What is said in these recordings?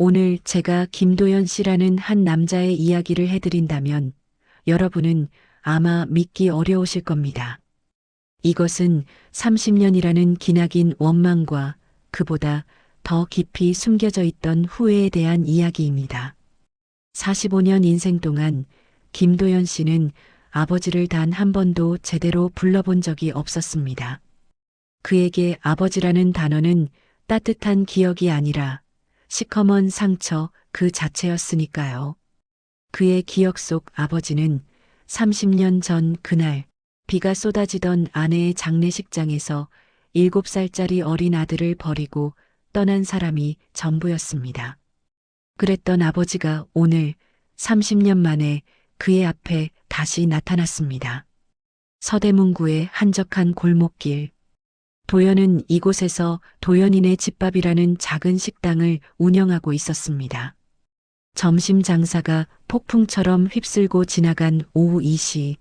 오늘 제가 김도연 씨라는 한 남자의 이야기를 해드린다면 여러분은 아마 믿기 어려우실 겁니다. 이것은 30년이라는 기나긴 원망과 그보다 더 깊이 숨겨져 있던 후회에 대한 이야기입니다. 45년 인생 동안 김도연 씨는 아버지를 단 한 번도 제대로 불러본 적이 없었습니다. 그에게 아버지라는 단어는 따뜻한 기억이 아니라 시커먼 상처 그 자체였으니까요. 그의 기억 속 아버지는 30년 전 그날 비가 쏟아지던 아내의 장례식장에서 7살짜리 어린 아들을 버리고 떠난 사람이 전부였습니다. 그랬던 아버지가 오늘 30년 만에 그의 앞에 다시 나타났습니다. 서대문구의 한적한 골목길. 도연은 이곳에서 도연이네 집밥이라는 작은 식당을 운영하고 있었습니다. 점심 장사가 폭풍처럼 휩쓸고 지나간 오후 2시.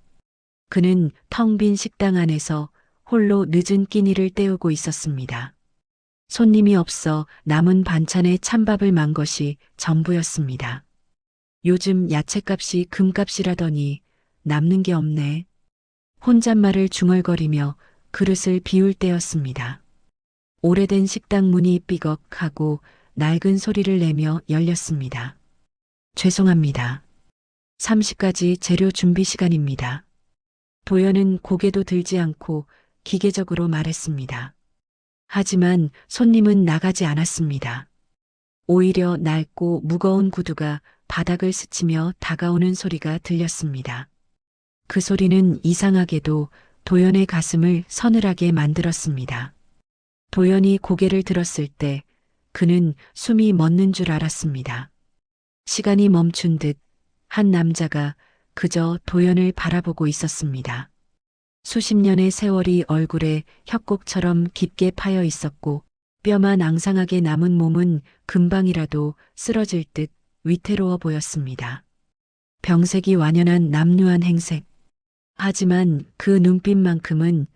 그는 텅 빈 식당 안에서 홀로 늦은 끼니를 때우고 있었습니다. 손님이 없어 남은 반찬에 찬밥을 만 것이 전부였습니다. 요즘 야채값이 금값이라더니 남는 게 없네. 혼잣말을 중얼거리며 그릇을 비울 때였습니다. 오래된 식당 문이 삐걱하고 낡은 소리를 내며 열렸습니다. 죄송합니다. 30가지 재료 준비 시간입니다. 도연은 고개도 들지 않고 기계적으로 말했습니다. 하지만 손님은 나가지 않았습니다. 오히려 낡고 무거운 구두가 바닥을 스치며 다가오는 소리가 들렸습니다. 그 소리는 이상하게도 도연의 가슴을 서늘하게 만들었습니다. 도연이 고개를 들었을 때 그는 숨이 멎는 줄 알았습니다. 시간이 멈춘 듯 한 남자가 그저 도연을 바라보고 있었습니다. 수십 년의 세월이 얼굴에 협곡처럼 깊게 파여 있었고 뼈만 앙상하게 남은 몸은 금방이라도 쓰러질 듯 위태로워 보였습니다. 병색이 완연한 남루한 행색. 하지만 그 눈빛만큼은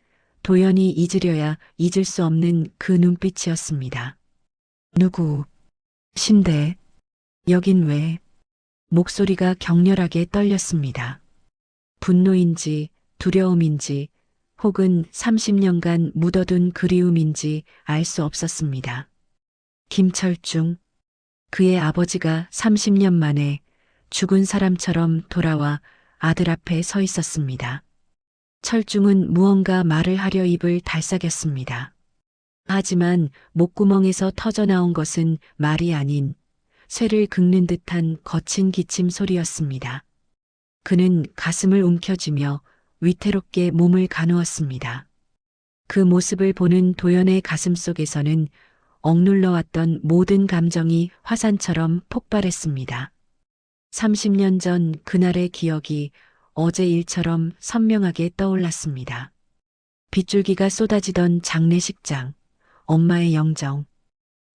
도연이 잊으려야 잊을 수 없는 그 눈빛이었습니다. 누구? 신데. 여긴 왜? 목소리가 격렬하게 떨렸습니다. 분노인지 두려움인지 혹은 30년간 묻어둔 그리움인지 알 수 없었습니다. 김철중. 그의 아버지가 30년 만에 죽은 사람처럼 돌아와 아들 앞에 서 있었습니다. 철중은 무언가 말을 하려 입을 달싹였습니다. 하지만 목구멍에서 터져나온 것은 말이 아닌 쇠를 긁는 듯한 거친 기침 소리였습니다. 그는 가슴을 움켜쥐며 위태롭게 몸을 가누었습니다. 그 모습을 보는 도연의 가슴 속에서는 억눌러왔던 모든 감정이 화산처럼 폭발했습니다. 30년 전 그날의 기억이 어제 일처럼 선명하게 떠올랐습니다. 빗줄기가 쏟아지던 장례식장, 엄마의 영정,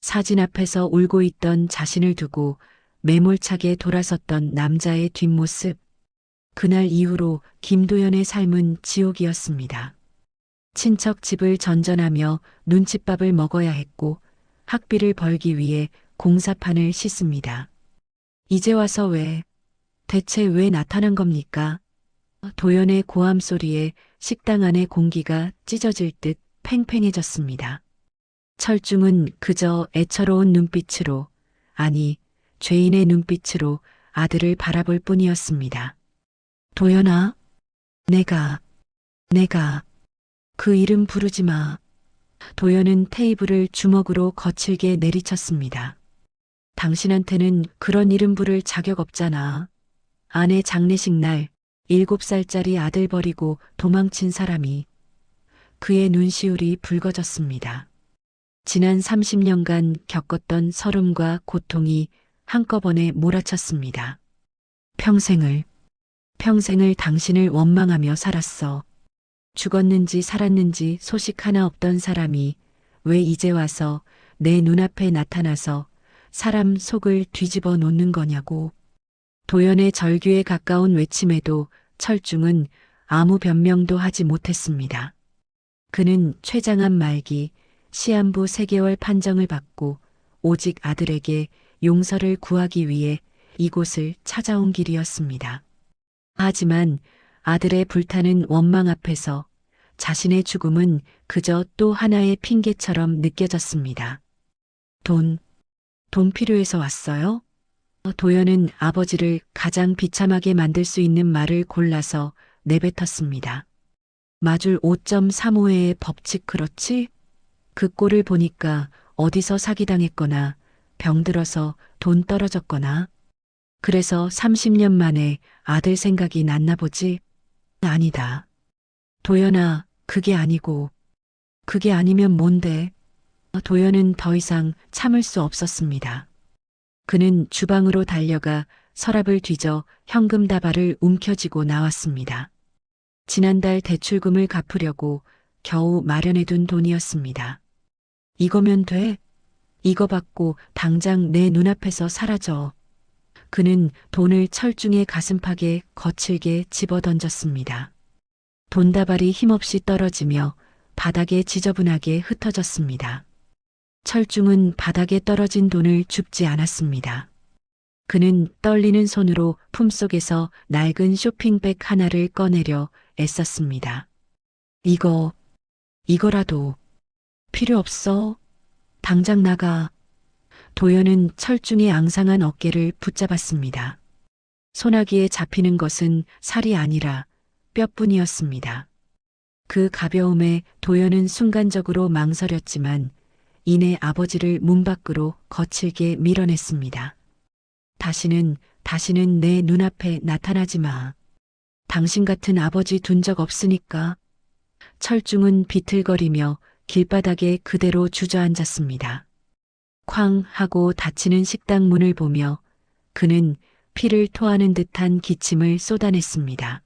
사진 앞에서 울고 있던 자신을 두고 매몰차게 돌아섰던 남자의 뒷모습. 그날 이후로 김도연의 삶은 지옥이었습니다. 친척 집을 전전하며 눈칫밥을 먹어야 했고 학비를 벌기 위해 공사판을 씻습니다. 이제 와서 대체 왜 나타난 겁니까? 도연의 고함 소리에 식당 안의 공기가 찢어질 듯 팽팽해졌습니다. 철중은 그저 애처로운 눈빛으로, 아니, 죄인의 눈빛으로 아들을 바라볼 뿐이었습니다. 도연아, 내가, 그 이름 부르지 마. 도연은 테이블을 주먹으로 거칠게 내리쳤습니다. 당신한테는 그런 이름 부를 자격 없잖아. 아내 장례식 날 7살짜리 아들 버리고 도망친 사람이. 그의 눈시울이 붉어졌습니다. 지난 30년간 겪었던 서름과 고통이 한꺼번에 몰아쳤습니다. 평생을 당신을 원망하며 살았어. 죽었는지 살았는지 소식 하나 없던 사람이 왜 이제 와서 내 눈앞에 나타나서 사람 속을 뒤집어 놓는 거냐고. 도연의 절규에 가까운 외침에도 철중은 아무 변명도 하지 못했습니다. 그는 최장암 말기, 시한부 3개월 판정을 받고 오직 아들에게 용서를 구하기 위해 이곳을 찾아온 길이었습니다. 하지만 아들의 불타는 원망 앞에서 자신의 죽음은 그저 또 하나의 핑계처럼 느껴졌습니다. 돈 필요해서 왔어요? 도연은 아버지를 가장 비참하게 만들 수 있는 말을 골라서 내뱉었습니다. 마줄 5.35회의 법칙 그렇지? 그 꼴을 보니까 어디서 사기당했거나 병들어서 돈 떨어졌거나 그래서 30년 만에 아들 생각이 났나 보지? 아니다. 도연아, 그게 아니고 그게 아니면 뭔데? 도연은 더 이상 참을 수 없었습니다. 그는 주방으로 달려가 서랍을 뒤져 현금 다발을 움켜쥐고 나왔습니다. 지난달 대출금을 갚으려고 겨우 마련해둔 돈이었습니다. 이거면 돼? 이거 받고 당장 내 눈앞에서 사라져. 그는 돈을 철중의 가슴팍에 거칠게 집어던졌습니다. 돈다발이 힘없이 떨어지며 바닥에 지저분하게 흩어졌습니다. 철중은 바닥에 떨어진 돈을 줍지 않았습니다. 그는 떨리는 손으로 품속에서 낡은 쇼핑백 하나를 꺼내려 애썼습니다. 이거라도 필요 없어. 당장 나가. 도연은 철중의 앙상한 어깨를 붙잡았습니다. 소나기에 잡히는 것은 살이 아니라 뼈뿐이었습니다. 그 가벼움에 도연은 순간적으로 망설였지만 이내 아버지를 문 밖으로 거칠게 밀어냈습니다. 다시는 내 눈앞에 나타나지 마. 당신 같은 아버지 둔 적 없으니까. 철중은 비틀거리며 길바닥에 그대로 주저앉았습니다. 쾅 하고 닫히는 식당 문을 보며 그는 피를 토하는 듯한 기침을 쏟아냈습니다.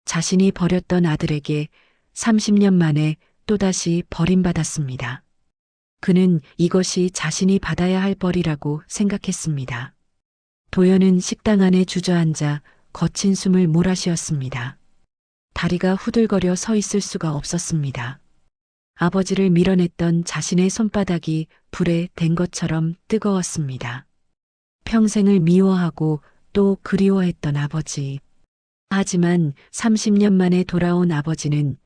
자신이 버렸던 아들에게 30년 만에 또다시 버림받았습니다. 그는 이것이 자신이 받아야 할 벌이라고 생각했습니다. 도연은 식당 안에 주저앉아 거친 숨을 몰아쉬었습니다. 다리가 후들거려 서 있을 수가 없었습니다. 아버지를 밀어냈던 자신의 손바닥이 불에 댄 것처럼 뜨거웠습니다. 평생을 미워하고 또 그리워했던 아버지. 하지만 30년 만에 돌아온 아버지는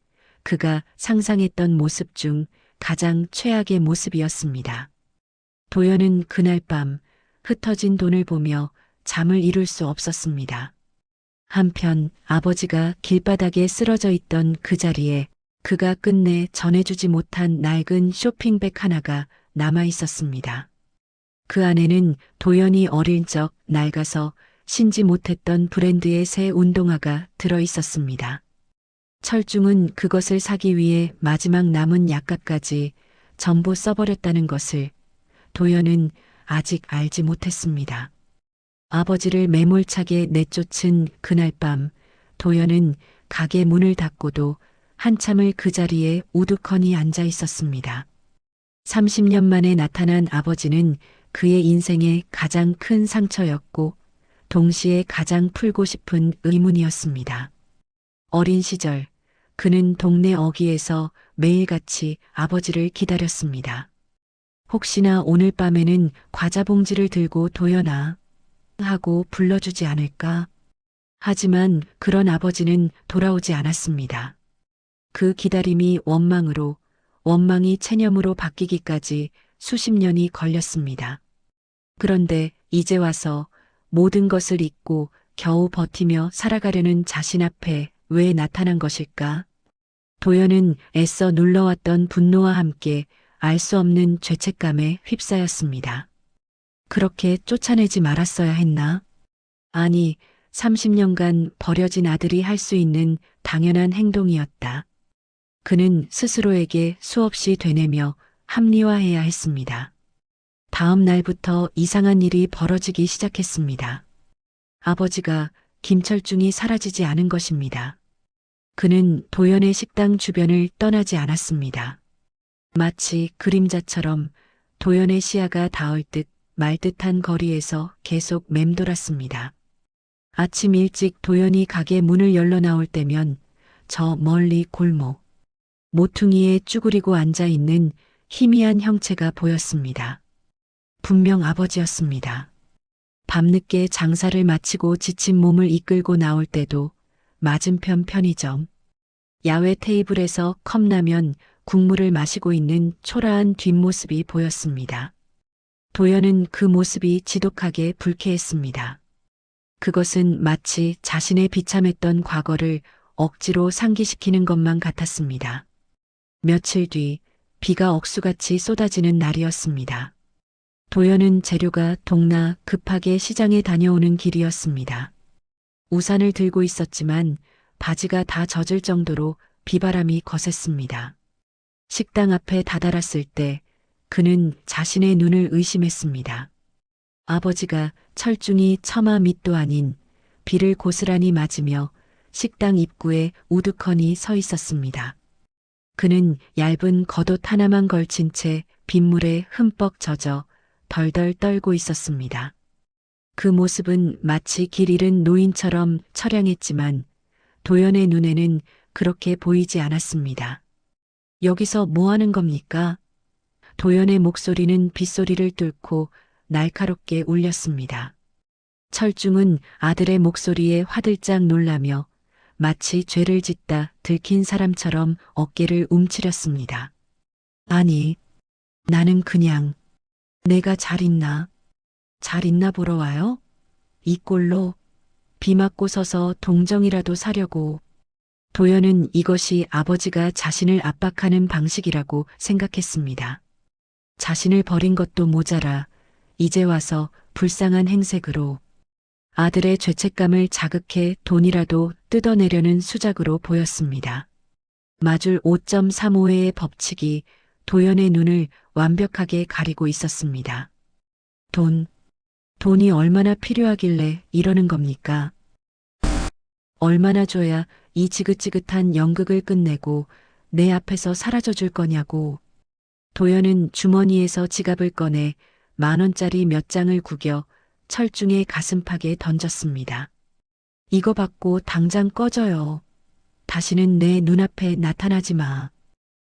그가 상상했던 모습 중 가장 최악의 모습이었습니다. 도연은 그날 밤 흩어진 돈을 보며 잠을 이룰 수 없었습니다. 한편 아버지가 길바닥에 쓰러져 있던 그 자리에 그가 끝내 전해주지 못한 낡은 쇼핑백 하나가 남아 있었습니다. 그 안에는 도연이 어릴 적 낡아서 신지 못했던 브랜드의 새 운동화가 들어 있었습니다. 철중은 그것을 사기 위해 마지막 남은 약값까지 전부 써버렸다는 것을 도연은 아직 알지 못했습니다. 아버지를 매몰차게 내쫓은 그날 밤 도연은 가게 문을 닫고도 한참을 그 자리에 우두커니 앉아 있었습니다. 30년 만에 나타난 아버지는 그의 인생의 가장 큰 상처였고 동시에 가장 풀고 싶은 의문이었습니다. 어린 시절 그는 동네 어귀에서 매일같이 아버지를 기다렸습니다. 혹시나 오늘 밤에는 과자 봉지를 들고 도연아 하고 불러주지 않을까? 하지만 그런 아버지는 돌아오지 않았습니다. 그 기다림이 원망으로, 원망이 체념으로 바뀌기까지 수십 년이 걸렸습니다. 그런데 이제 와서 모든 것을 잊고 겨우 버티며 살아가려는 자신 앞에 왜 나타난 것일까? 도연은 애써 눌러왔던 분노와 함께 알 수 없는 죄책감에 휩싸였습니다. 그렇게 쫓아내지 말았어야 했나? 아니, 30년간 버려진 아들이 할 수 있는 당연한 행동이었다. 그는 스스로에게 수없이 되뇌며 합리화해야 했습니다. 다음 날부터 이상한 일이 벌어지기 시작했습니다. 아버지가 김철중이 사라지지 않은 것입니다. 그는 도연의 식당 주변을 떠나지 않았습니다. 마치 그림자처럼 도연의 시야가 닿을 듯 말 듯한 거리에서 계속 맴돌았습니다. 아침 일찍 도연이 가게 문을 열러 나올 때면 저 멀리 골목, 모퉁이에 쭈그리고 앉아있는 희미한 형체가 보였습니다. 분명 아버지였습니다. 밤늦게 장사를 마치고 지친 몸을 이끌고 나올 때도 맞은편 편의점, 야외 테이블에서 컵라면, 국물을 마시고 있는 초라한 뒷모습이 보였습니다. 도연은 그 모습이 지독하게 불쾌했습니다. 그것은 마치 자신의 비참했던 과거를 억지로 상기시키는 것만 같았습니다. 며칠 뒤 비가 억수같이 쏟아지는 날이었습니다. 도연은 재료가 동나 급하게 시장에 다녀오는 길이었습니다. 우산을 들고 있었지만 바지가 다 젖을 정도로 비바람이 거셌습니다. 식당 앞에 다다랐을 때 그는 자신의 눈을 의심했습니다. 아버지가 철중이 처마 밑도 아닌 비를 고스란히 맞으며 식당 입구에 우두커니 서 있었습니다. 그는 얇은 겉옷 하나만 걸친 채 빗물에 흠뻑 젖어 덜덜 떨고 있었습니다. 그 모습은 마치 길 잃은 노인처럼 처량했지만 도연의 눈에는 그렇게 보이지 않았습니다. 여기서 뭐 하는 겁니까? 도연의 목소리는 빗소리를 뚫고 날카롭게 울렸습니다. 철중은 아들의 목소리에 화들짝 놀라며 마치 죄를 짓다 들킨 사람처럼 어깨를 움츠렸습니다. 아니, 나는 그냥 내가 잘 있나? 잘 있나 보러 와요? 이 꼴로 비 맞고 서서 동정이라도 사려고. 도연은 이것이 아버지가 자신을 압박하는 방식이라고 생각했습니다. 자신을 버린 것도 모자라 이제 와서 불쌍한 행색으로 아들의 죄책감을 자극해 돈이라도 뜯어내려는 수작으로 보였습니다. 마줄 5.35회의 법칙이 도연의 눈을 완벽하게 가리고 있었습니다. 돈이 얼마나 필요하길래 이러는 겁니까? 얼마나 줘야 이 지긋지긋한 연극을 끝내고 내 앞에서 사라져 줄 거냐고. 도연은 주머니에서 지갑을 꺼내 10,000원짜리 몇 장을 구겨 철중의 가슴팍에 던졌습니다. 이거 받고 당장 꺼져요. 다시는 내 눈앞에 나타나지 마.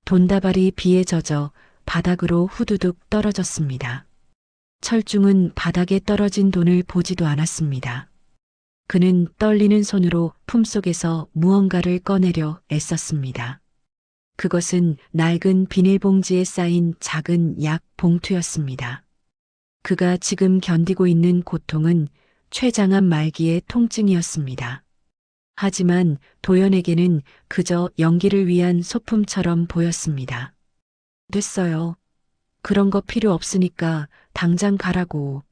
돈다발이 비에 젖어 바닥으로 후두둑 떨어졌습니다. 철중은 바닥에 떨어진 돈을 보지도 않았습니다. 그는 떨리는 손으로 품속에서 무언가를 꺼내려 애썼습니다. 그것은 낡은 비닐봉지에 쌓인 작은 약 봉투였습니다. 그가 지금 견디고 있는 고통은 췌장암 말기의 통증이었습니다. 하지만 도연에게는 그저 연기를 위한 소품처럼 보였습니다. 됐어요. 그런 거 필요 없으니까 당장 가라고.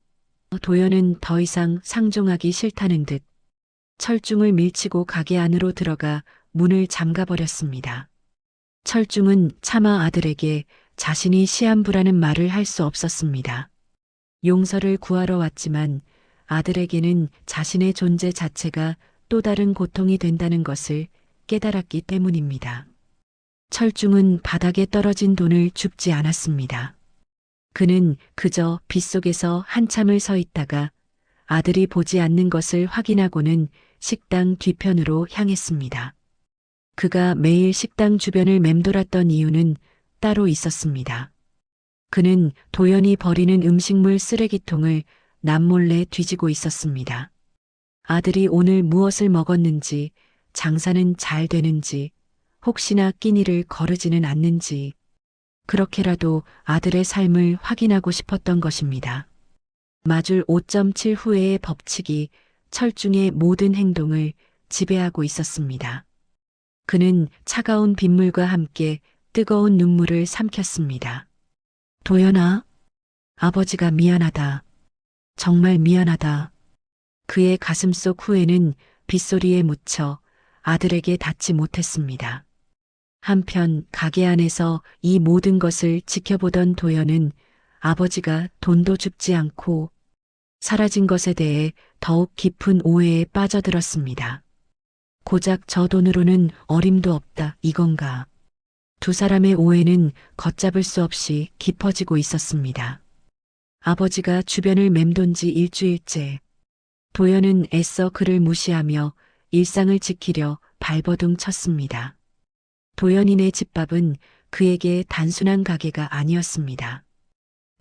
도연은 더 이상 상종하기 싫다는 듯 철중을 밀치고 가게 안으로 들어가 문을 잠가버렸습니다. 철중은 차마 아들에게 자신이 시한부라는 말을 할 수 없었습니다. 용서를 구하러 왔지만 아들에게는 자신의 존재 자체가 또 다른 고통이 된다는 것을 깨달았기 때문입니다. 철중은 바닥에 떨어진 돈을 줍지 않았습니다. 그는 그저 빗속에서 한참을 서 있다가 아들이 보지 않는 것을 확인하고는 식당 뒤편으로 향했습니다. 그가 매일 식당 주변을 맴돌았던 이유는 따로 있었습니다. 그는 도연이 버리는 음식물 쓰레기통을 남몰래 뒤지고 있었습니다. 아들이 오늘 무엇을 먹었는지, 장사는 잘 되는지, 혹시나 끼니를 거르지는 않는지, 그렇게라도 아들의 삶을 확인하고 싶었던 것입니다. 마줄 5.7 후회의 법칙이 철중의 모든 행동을 지배하고 있었습니다. 그는 차가운 빗물과 함께 뜨거운 눈물을 삼켰습니다. 도연아, 아버지가 미안하다. 정말 미안하다. 그의 가슴속 후회는 빗소리에 묻혀 아들에게 닿지 못했습니다. 한편 가게 안에서 이 모든 것을 지켜보던 도연은 아버지가 돈도 줍지 않고 사라진 것에 대해 더욱 깊은 오해에 빠져들었습니다. 고작 저 돈으로는 어림도 없다 이건가. 두 사람의 오해는 걷잡을 수 없이 깊어지고 있었습니다. 아버지가 주변을 맴돈 지 일주일째. 도연은 애써 그를 무시하며 일상을 지키려 발버둥 쳤습니다. 도연이네 집밥은 그에게 단순한 가게가 아니었습니다.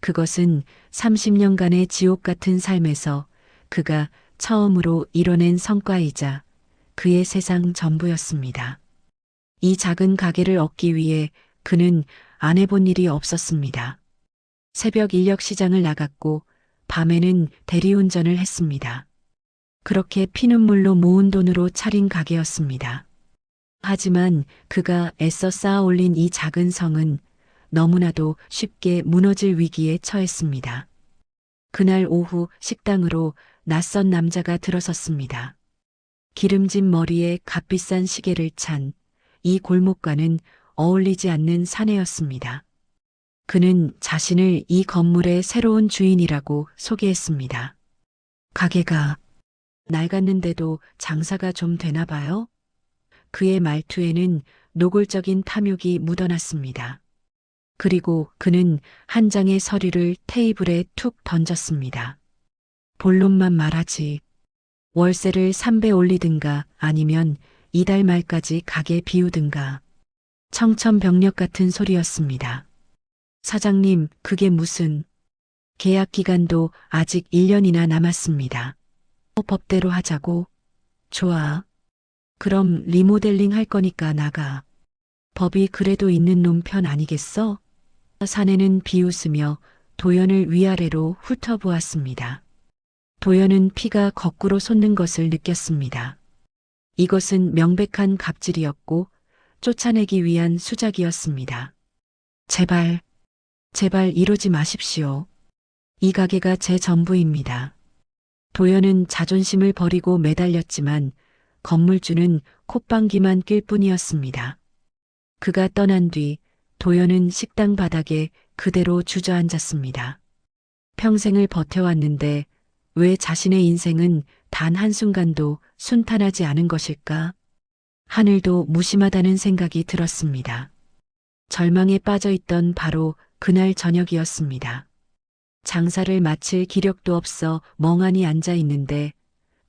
그것은 30년간의 지옥 같은 삶에서 그가 처음으로 이뤄낸 성과이자 그의 세상 전부였습니다. 이 작은 가게를 얻기 위해 그는 안 해본 일이 없었습니다. 새벽 인력 시장을 나갔고 밤에는 대리운전을 했습니다. 그렇게 피눈물로 모은 돈으로 차린 가게였습니다. 하지만 그가 애써 쌓아 올린 이 작은 성은 너무나도 쉽게 무너질 위기에 처했습니다. 그날 오후 식당으로 낯선 남자가 들어섰습니다. 기름진 머리에 값비싼 시계를 찬 이 골목과는 어울리지 않는 사내였습니다. 그는 자신을 이 건물의 새로운 주인이라고 소개했습니다. 가게가 낡았는데도 장사가 좀 되나 봐요? 그의 말투에는 노골적인 탐욕이 묻어났습니다. 그리고 그는 한 장의 서류를 테이블에 툭 던졌습니다. 본론만 말하지. 월세를 3배 올리든가 아니면 이달 말까지 가게 비우든가. 청천벽력 같은 소리였습니다. 사장님, 그게 무슨. 계약 기간도 아직 1년이나 남았습니다. 법대로 하자고. 좋아. 그럼 리모델링 할 거니까 나가. 법이 그래도 있는 놈 편 아니겠어? 사내는 비웃으며 도연을 위아래로 훑어보았습니다. 도연은 피가 거꾸로 솟는 것을 느꼈습니다. 이것은 명백한 갑질이었고 쫓아내기 위한 수작이었습니다. 제발, 제발 이러지 마십시오. 이 가게가 제 전부입니다. 도연은 자존심을 버리고 매달렸지만 건물주는 콧방귀만 낄 뿐이었습니다. 그가 떠난 뒤 도연은 식당 바닥에 그대로 주저앉았습니다. 평생을 버텨왔는데 왜 자신의 인생은 단 한순간도 순탄하지 않은 것일까? 하늘도 무심하다는 생각이 들었습니다. 절망에 빠져있던 바로 그날 저녁이었습니다. 장사를 마칠 기력도 없어 멍하니 앉아 있는데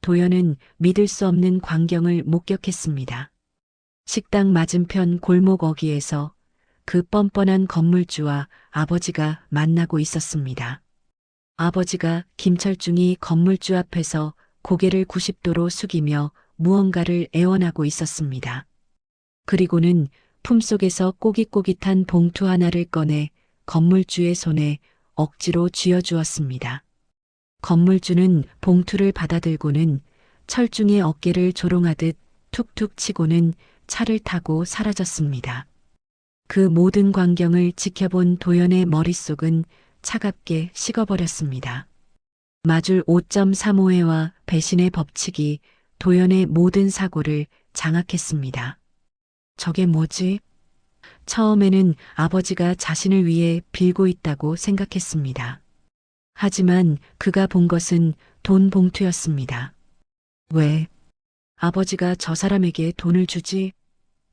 도연은 믿을 수 없는 광경을 목격했습니다. 식당 맞은편 골목 어귀에서 그 뻔뻔한 건물주와 아버지가 만나고 있었습니다. 아버지가 김철중이 건물주 앞에서 고개를 90도로 숙이며 무언가를 애원하고 있었습니다. 그리고는 품속에서 꼬깃꼬깃한 봉투 하나를 꺼내 건물주의 손에 억지로 쥐어주었습니다. 건물주는 봉투를 받아들고는 철중의 어깨를 조롱하듯 툭툭 치고는 차를 타고 사라졌습니다. 그 모든 광경을 지켜본 도연의 머릿속은 차갑게 식어버렸습니다. 마줄 5.35회와 배신의 법칙이 도연의 모든 사고를 장악했습니다. 저게 뭐지? 처음에는 아버지가 자신을 위해 빌고 있다고 생각했습니다. 하지만 그가 본 것은 돈 봉투였습니다. 왜? 아버지가 저 사람에게 돈을 주지?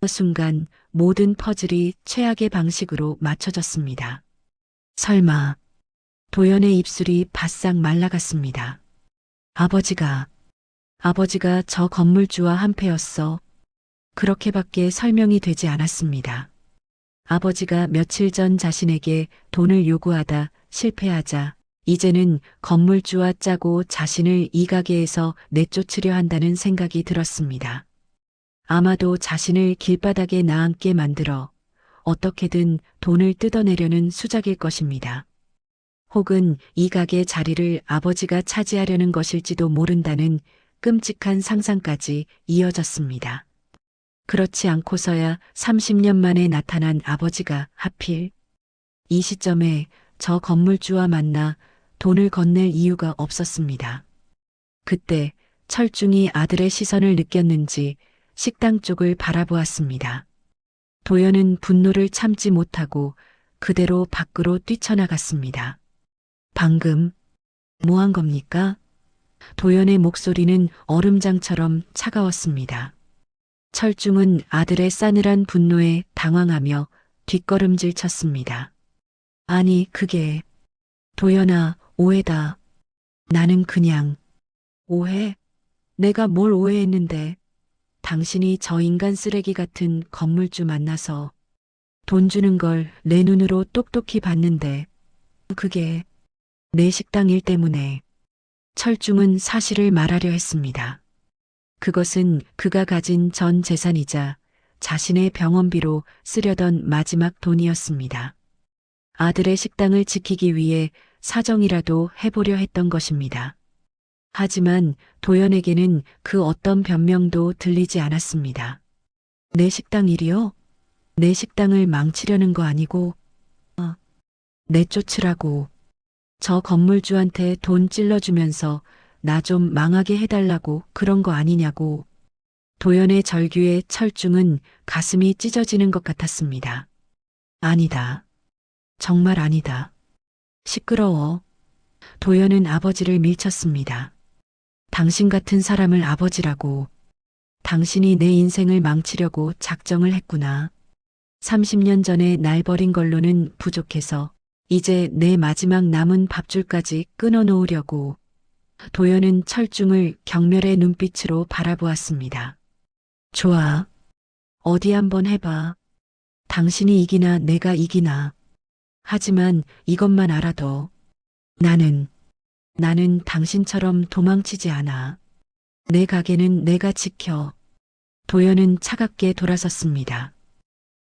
그 순간 모든 퍼즐이 최악의 방식으로 맞춰졌습니다. 설마. 도연의 입술이 바싹 말라갔습니다. 아버지가 저 건물주와 한패였어. 그렇게밖에 설명이 되지 않았습니다. 아버지가 며칠 전 자신에게 돈을 요구하다 실패하자 이제는 건물주와 짜고 자신을 이 가게에서 내쫓으려 한다는 생각이 들었습니다. 아마도 자신을 길바닥에 나앉게 만들어 어떻게든 돈을 뜯어내려는 수작일 것입니다. 혹은 이 가게 자리를 아버지가 차지하려는 것일지도 모른다는 끔찍한 상상까지 이어졌습니다. 그렇지 않고서야 30년 만에 나타난 아버지가 하필 이 시점에 저 건물주와 만나 돈을 건넬 이유가 없었습니다. 그때 철중이 아들의 시선을 느꼈는지 식당 쪽을 바라보았습니다. 도연은 분노를 참지 못하고 그대로 밖으로 뛰쳐나갔습니다. 방금 뭐 한 겁니까? 도연의 목소리는 얼음장처럼 차가웠습니다. 철중은 아들의 싸늘한 분노에 당황하며 뒷걸음질 쳤습니다. 아니, 그게... 도연아, 오해다. 나는 그냥... 오해? 내가 뭘 오해했는데. 당신이 저 인간 쓰레기 같은 건물주 만나서 돈 주는 걸 내 눈으로 똑똑히 봤는데 그게 내 식당 일 때문에. 철중은 사실을 말하려 했습니다. 그것은 그가 가진 전 재산이자 자신의 병원비로 쓰려던 마지막 돈이었습니다. 아들의 식당을 지키기 위해 사정이라도 해보려 했던 것입니다. 하지만 도연에게는 그 어떤 변명도 들리지 않았습니다. 내 식당 일이요? 내 식당을 망치려는 거 아니고, 내쫓으라고. 저 건물주한테 돈 찔러주면서 나 좀 망하게 해달라고 그런 거 아니냐고. 도연의 절규에 철중은 가슴이 찢어지는 것 같았습니다. 아니다. 정말 아니다. 시끄러워. 도연은 아버지를 밀쳤습니다. 당신 같은 사람을 아버지라고. 당신이 내 인생을 망치려고 작정을 했구나. 30년 전에 날 버린 걸로는 부족해서 이제 내 마지막 남은 밥줄까지 끊어놓으려고. 도연은 철중을 경멸의 눈빛으로 바라보았습니다. 좋아. 어디 한번 해봐. 당신이 이기나 내가 이기나. 하지만 이것만 알아둬. 나는 당신처럼 도망치지 않아. 내 가게는 내가 지켜. 도연은 차갑게 돌아섰습니다.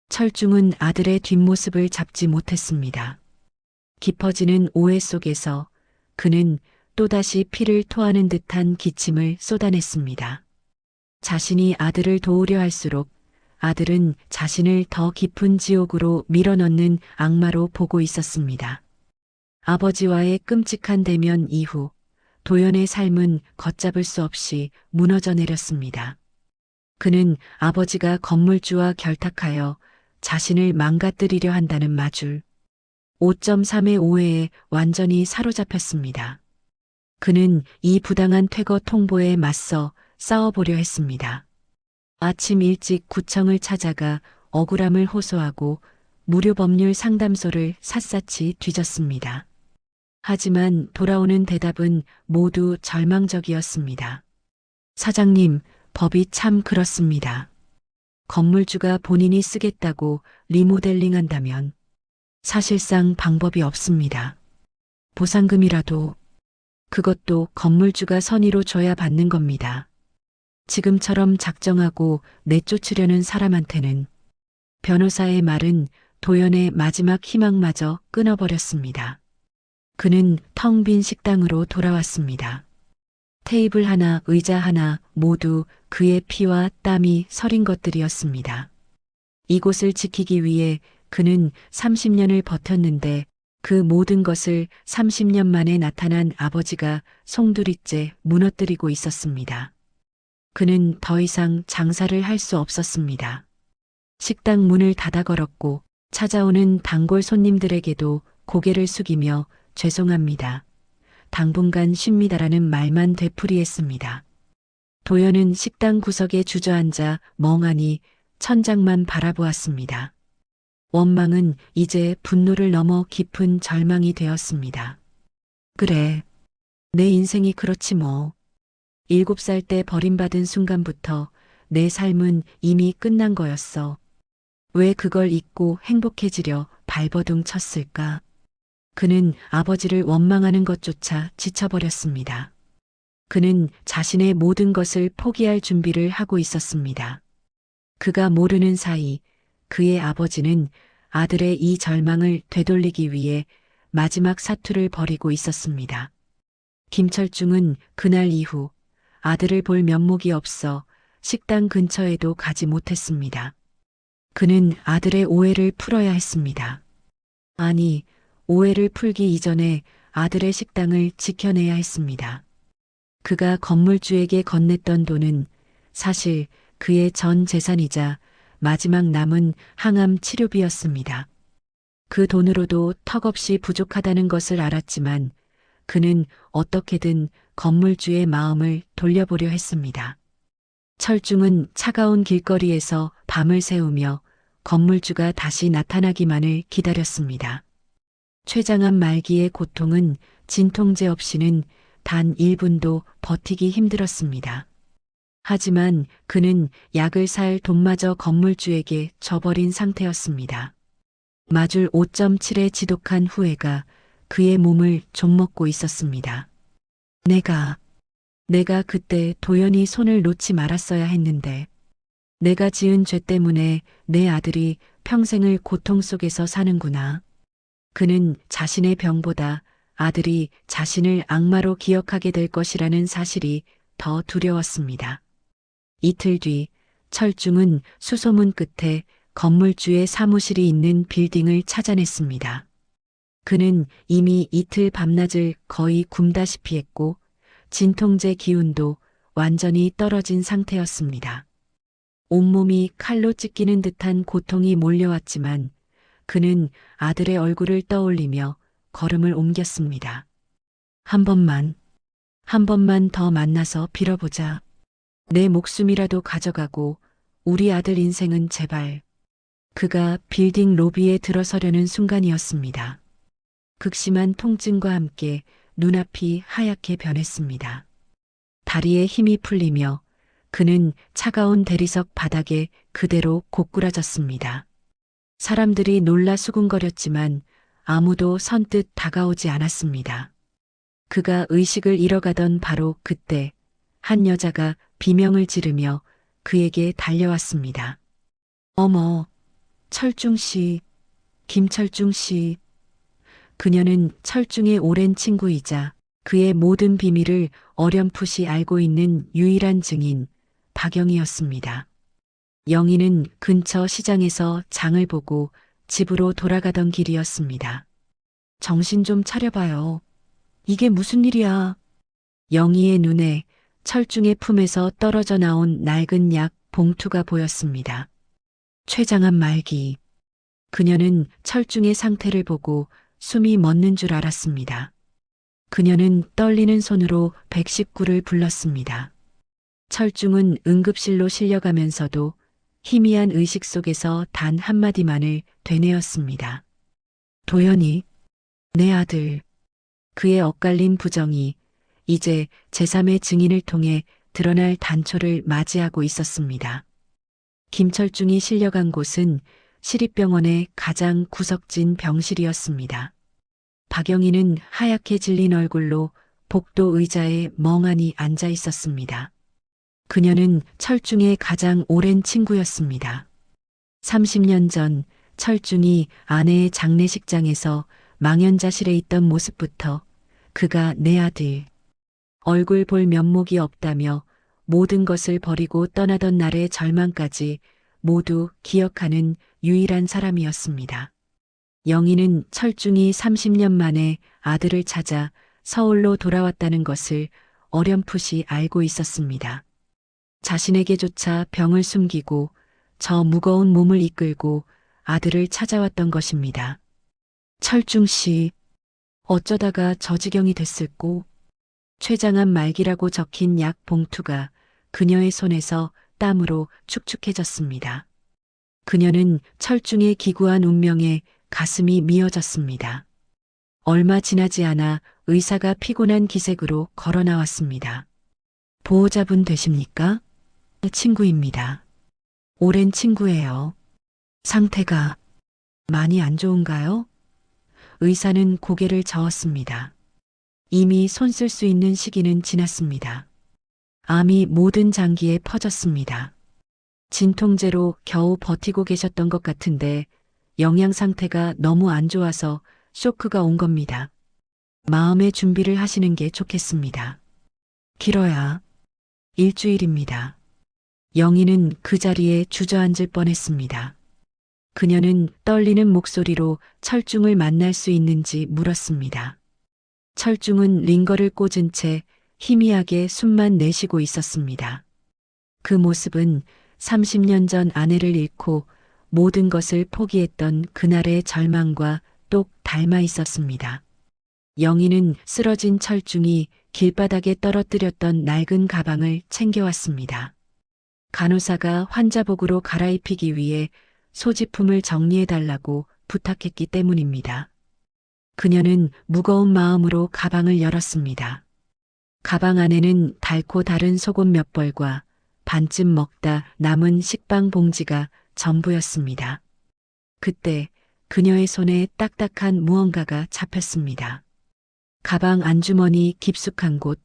철중은 아들의 뒷모습을 잡지 못했습니다. 깊어지는 오해 속에서 그는 또다시 피를 토하는 듯한 기침을 쏟아냈습니다. 자신이 아들을 도우려 할수록 아들은 자신을 더 깊은 지옥으로 밀어넣는 악마로 보고 있었습니다. 아버지와의 끔찍한 대면 이후 도연의 삶은 걷잡을 수 없이 무너져 내렸습니다. 그는 아버지가 건물주와 결탁하여 자신을 망가뜨리려 한다는 마줄 5.3의 오해에 완전히 사로잡혔습니다. 그는 이 부당한 퇴거 통보에 맞서 싸워보려 했습니다. 아침 일찍 구청을 찾아가 억울함을 호소하고 무료 법률 상담소를 샅샅이 뒤졌습니다. 하지만 돌아오는 대답은 모두 절망적이었습니다. 사장님, 법이 참 그렇습니다. 건물주가 본인이 쓰겠다고 리모델링한다면 사실상 방법이 없습니다. 보상금이라도 그것도 건물주가 선의로 줘야 받는 겁니다. 지금처럼 작정하고 내쫓으려는 사람한테는 변호사의 말은 도연의 마지막 희망마저 끊어버렸습니다. 그는 텅 빈 식당으로 돌아왔습니다. 테이블 하나, 의자 하나 모두 그의 피와 땀이 서린 것들이었습니다. 이곳을 지키기 위해 그는 30년을 버텼는데 그 모든 것을 30년 만에 나타난 아버지가 송두리째 무너뜨리고 있었습니다. 그는 더 이상 장사를 할 수 없었습니다. 식당 문을 닫아 걸었고 찾아오는 단골 손님들에게도 고개를 숙이며 죄송합니다. 당분간 쉽니다라는 말만 되풀이했습니다. 도연은 식당 구석에 주저앉아 멍하니 천장만 바라보았습니다. 원망은 이제 분노를 넘어 깊은 절망이 되었습니다. 그래, 내 인생이 그렇지 뭐. 7살 때 버림받은 순간부터 내 삶은 이미 끝난 거였어. 왜 그걸 잊고 행복해지려 발버둥 쳤을까? 그는 아버지를 원망하는 것조차 지쳐버렸습니다. 그는 자신의 모든 것을 포기할 준비를 하고 있었습니다. 그가 모르는 사이 그의 아버지는 아들의 이 절망을 되돌리기 위해 마지막 사투를 벌이고 있었습니다. 김철중은 그날 이후 아들을 볼 면목이 없어 식당 근처에도 가지 못했습니다. 그는 아들의 오해를 풀어야 했습니다. 아니, 오해를 풀기 이전에 아들의 식당을 지켜내야 했습니다. 그가 건물주에게 건넸던 돈은 사실 그의 전 재산이자 마지막 남은 항암 치료비였습니다. 그 돈으로도 턱없이 부족하다는 것을 알았지만 그는 어떻게든 건물주의 마음을 돌려보려 했습니다. 철중은 차가운 길거리에서 밤을 새우며 건물주가 다시 나타나기만을 기다렸습니다. 췌장암 말기의 고통은 진통제 없이는 단 1분도 버티기 힘들었습니다. 하지만 그는 약을 살 돈마저 건물주에게 줘버린 상태였습니다. 마줄 5.7의 지독한 후회가 그의 몸을 좀먹고 있었습니다. 내가 그때 도연히 손을 놓지 말았어야 했는데, 내가 지은 죄 때문에 내 아들이 평생을 고통 속에서 사는구나. 그는 자신의 병보다 아들이 자신을 악마로 기억하게 될 것이라는 사실이 더 두려웠습니다. 이틀 뒤 철중은 수소문 끝에 건물주의 사무실이 있는 빌딩을 찾아냈습니다. 그는 이미 이틀 밤낮을 거의 굶다시피 했고 진통제 기운도 완전히 떨어진 상태였습니다. 온몸이 칼로 찢기는 듯한 고통이 몰려왔지만 그는 아들의 얼굴을 떠올리며 걸음을 옮겼습니다. 한 번만 더 만나서 빌어보자. 내 목숨이라도 가져가고 우리 아들 인생은 제발. 그가 빌딩 로비에 들어서려는 순간이었습니다. 극심한 통증과 함께 눈앞이 하얗게 변했습니다. 다리에 힘이 풀리며 그는 차가운 대리석 바닥에 그대로 고꾸라졌습니다. 사람들이 놀라 수군거렸지만 아무도 선뜻 다가오지 않았습니다. 그가 의식을 잃어가던 바로 그때 한 여자가 비명을 지르며 그에게 달려왔습니다. 어머, 철중 씨, 김철중 씨. 그녀는 철중의 오랜 친구이자 그의 모든 비밀을 어렴풋이 알고 있는 유일한 증인, 박영희였습니다. 영희는 근처 시장에서 장을 보고 집으로 돌아가던 길이었습니다. 정신 좀 차려봐요. 이게 무슨 일이야? 영희의 눈에 철중의 품에서 떨어져 나온 낡은 약 봉투가 보였습니다. 췌장암 말기. 그녀는 철중의 상태를 보고 숨이 멎는 줄 알았습니다. 그녀는 떨리는 손으로 119를 불렀습니다. 철중은 응급실로 실려가면서도 희미한 의식 속에서 단 한마디만을 되뇌었습니다. 도연이, 내 아들. 그의 엇갈린 부정이 이제 제3의 증인을 통해 드러날 단초를 맞이하고 있었습니다. 김철중이 실려간 곳은 시립병원의 가장 구석진 병실이었습니다. 박영희는 하얗게 질린 얼굴로 복도 의자에 멍하니 앉아 있었습니다. 그녀는 철중의 가장 오랜 친구였습니다. 30년 전 철중이 아내의 장례식장에서 망연자실해 있던 모습부터 그가 내 아들, 얼굴 볼 면목이 없다며 모든 것을 버리고 떠나던 날의 절망까지 모두 기억하는 유일한 사람이었습니다. 영희는 철중이 30년 만에 아들을 찾아 서울로 돌아왔다는 것을 어렴풋이 알고 있었습니다. 자신에게조차 병을 숨기고 저 무거운 몸을 이끌고 아들을 찾아왔던 것입니다. 철중 씨, 어쩌다가 저 지경이 됐을꼬? 췌장암 말기라고 적힌 약 봉투가 그녀의 손에서 땀으로 축축해졌습니다. 그녀는 철중의 기구한 운명에 가슴이 미어졌습니다. 얼마 지나지 않아 의사가 피곤한 기색으로 걸어 나왔습니다. 보호자분 되십니까? 친구입니다. 오랜 친구예요. 상태가 많이 안 좋은가요? 의사는 고개를 저었습니다. 이미 손 쓸 수 있는 시기는 지났습니다. 암이 모든 장기에 퍼졌습니다. 진통제로 겨우 버티고 계셨던 것 같은데 영양 상태가 너무 안 좋아서 쇼크가 온 겁니다. 마음의 준비를 하시는 게 좋겠습니다. 길어야 일주일입니다. 영희는 그 자리에 주저앉을 뻔했습니다. 그녀는 떨리는 목소리로 철중을 만날 수 있는지 물었습니다. 철중은 링거를 꽂은 채 희미하게 숨만 내쉬고 있었습니다. 그 모습은 30년 전 아내를 잃고 모든 것을 포기했던 그날의 절망과 똑 닮아 있었습니다. 영희는 쓰러진 철중이 길바닥에 떨어뜨렸던 낡은 가방을 챙겨왔습니다. 간호사가 환자복으로 갈아입히기 위해 소지품을 정리해달라고 부탁했기 때문입니다. 그녀는 무거운 마음으로 가방을 열었습니다. 가방 안에는 달고 다른 속옷 몇 벌과 반쯤 먹다 남은 식빵 봉지가 전부였습니다. 그때 그녀의 손에 딱딱한 무언가가 잡혔습니다. 가방 안주머니 깊숙한 곳,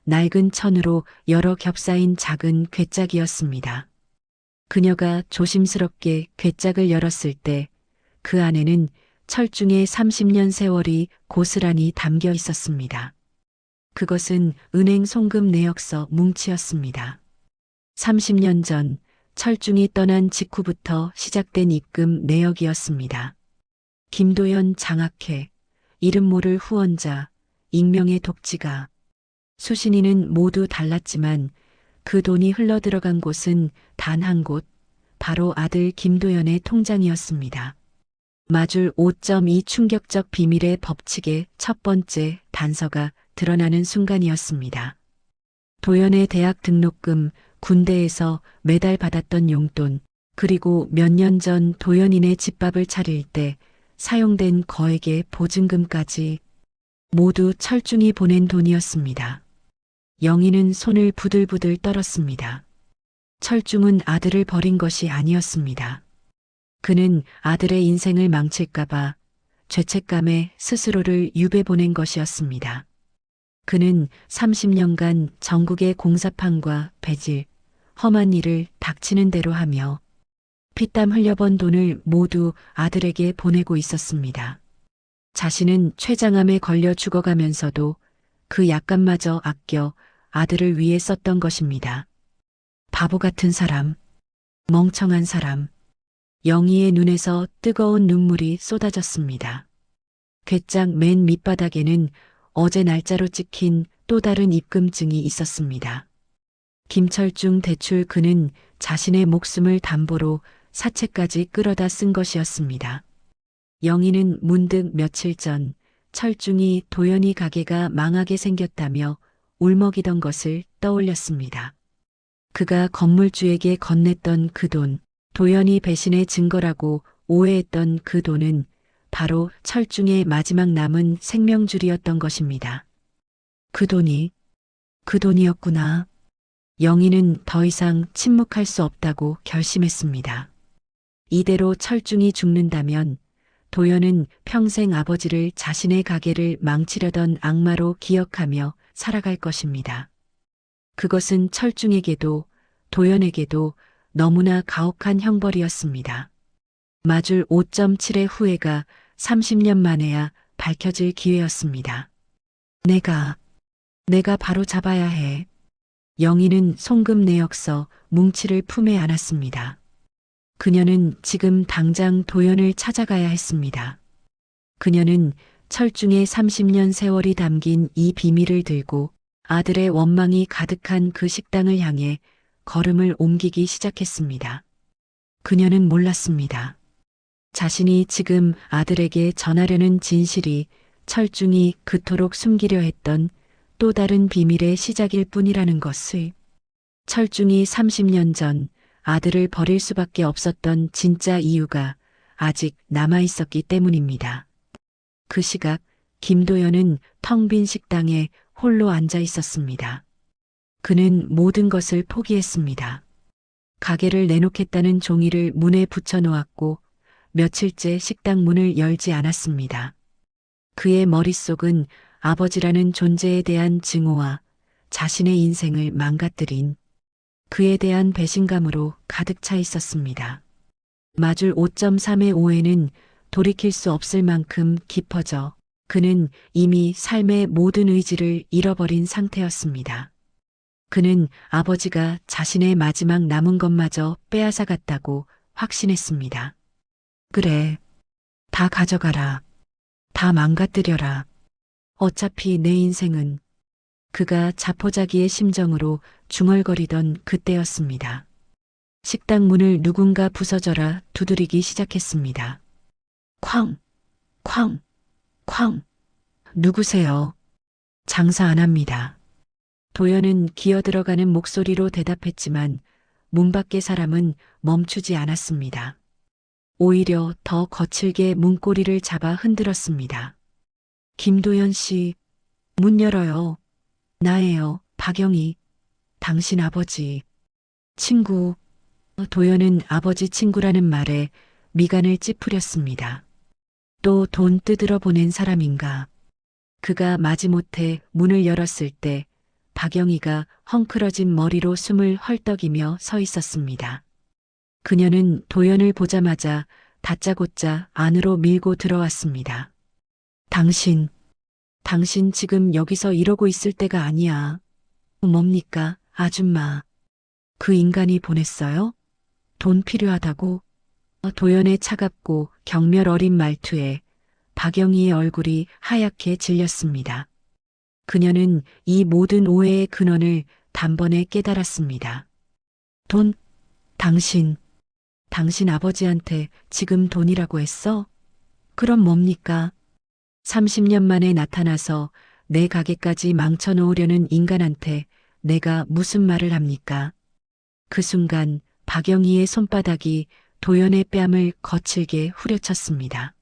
낡은 천으로 여러 겹싸인 작은 괴짝이었습니다. 그녀가 조심스럽게 괴짝을 열었을 때 그 안에는 철중의 30년 세월이 고스란히 담겨 있었습니다. 그것은 은행 송금 내역서 뭉치였습니다. 30년 전 철중이 떠난 직후부터 시작된 입금 내역이었습니다. 김도연 장학회, 이름 모를 후원자, 익명의 독지가. 수신인은 모두 달랐지만 그 돈이 흘러들어간 곳은 단 한 곳, 바로 아들 김도연의 통장이었습니다. 마줄 5.2 충격적 비밀의 법칙의 첫 번째 단서가 드러나는 순간이었습니다. 도연의 대학 등록금, 군대에서 매달 받았던 용돈, 그리고 몇 년 전 도연이네 집밥을 차릴 때 사용된 거액의 보증금까지 모두 철중이 보낸 돈이었습니다. 영희는 손을 부들부들 떨었습니다. 철중은 아들을 버린 것이 아니었습니다. 그는 아들의 인생을 망칠까봐 죄책감에 스스로를 유배 보낸 것이었습니다. 그는 30년간 전국의 공사판과 배질, 험한 일을 닥치는 대로 하며 피땀 흘려번 돈을 모두 아들에게 보내고 있었습니다. 자신은 췌장암에 걸려 죽어가면서도 그 약간마저 아껴 아들을 위해 썼던 것입니다. 바보 같은 사람, 멍청한 사람. 영희의 눈에서 뜨거운 눈물이 쏟아졌습니다. 괴짝 맨 밑바닥에는 어제 날짜로 찍힌 또 다른 입금증이 있었습니다. 김철중 대출 그는 자신의 목숨을 담보로 사채까지 끌어다 쓴 것이었습니다. 영희는 문득 며칠 전 철중이 도연이 가게가 망하게 생겼다며 울먹이던 것을 떠올렸습니다. 그가 건물주에게 건넸던 그 돈, 도연이 배신의 증거라고 오해했던 그 돈은 바로 철중의 마지막 남은 생명줄이었던 것입니다. 그 돈이었구나. 영희는 더 이상 침묵할 수 없다고 결심했습니다. 이대로 철중이 죽는다면 도연은 평생 아버지를 자신의 가게를 망치려던 악마로 기억하며 살아갈 것입니다. 그것은 철중에게도 도연에게도 너무나 가혹한 형벌이었습니다. 마줄 5.7의 후회가 30년 만에야 밝혀질 기회였습니다. 내가 바로 잡아야 해. 영희는 송금 내역서 뭉치를 품에 안았습니다. 그녀는 지금 당장 도연을 찾아가야 했습니다. 그녀는 철중의 30년 세월이 담긴 이 비밀을 들고 아들의 원망이 가득한 그 식당을 향해 걸음을 옮기기 시작했습니다. 그녀는 몰랐습니다. 자신이 지금 아들에게 전하려는 진실이 철중이 그토록 숨기려 했던 또 다른 비밀의 시작일 뿐이라는 것을. 철중이 30년 전 아들을 버릴 수밖에 없었던 진짜 이유가 아직 남아 있었기 때문입니다. 그 시각 김도연은 텅 빈 식당에 홀로 앉아 있었습니다. 그는 모든 것을 포기했습니다. 가게를 내놓겠다는 종이를 문에 붙여 놓았고 며칠째 식당 문을 열지 않았습니다. 그의 머릿속은 아버지라는 존재에 대한 증오와 자신의 인생을 망가뜨린 그에 대한 배신감으로 가득 차 있었습니다. 마줄 5.3의 오해는 돌이킬 수 없을 만큼 깊어져 그는 이미 삶의 모든 의지를 잃어버린 상태였습니다. 그는 아버지가 자신의 마지막 남은 것마저 빼앗아 갔다고 확신했습니다. 그래, 다 가져가라. 다 망가뜨려라. 어차피 내 인생은. 그가 자포자기의 심정으로 중얼거리던 그때였습니다. 식당 문을 누군가 부서져라 두드리기 시작했습니다. 쾅, 쾅, 쾅. 누구세요? 장사 안 합니다. 도연은 기어들어가는 목소리로 대답했지만 문 밖의 사람은 멈추지 않았습니다. 오히려 더 거칠게 문고리를 잡아 흔들었습니다. 김도연 씨, 문 열어요. 나예요, 박영희. 당신 아버지. 친구. 도연은 아버지 친구라는 말에 미간을 찌푸렸습니다. 또 돈 뜯으러 보낸 사람인가. 그가 마지못해 문을 열었을 때 박영희가 헝클어진 머리로 숨을 헐떡이며 서 있었습니다. 그녀는 도연을 보자마자 다짜고짜 안으로 밀고 들어왔습니다. 당신 지금 여기서 이러고 있을 때가 아니야. 뭡니까, 아줌마. 그 인간이 보냈어요? 돈 필요하다고? 도연의 차갑고 경멸 어린 말투에 박영희의 얼굴이 하얗게 질렸습니다. 그녀는 이 모든 오해의 근원을 단번에 깨달았습니다. 돈, 당신 아버지한테 지금 돈이라고 했어? 그럼 뭡니까? 30년 만에 나타나서 내 가게까지 망쳐놓으려는 인간한테 내가 무슨 말을 합니까? 그 순간 박영희의 손바닥이 도연의 뺨을 거칠게 후려쳤습니다.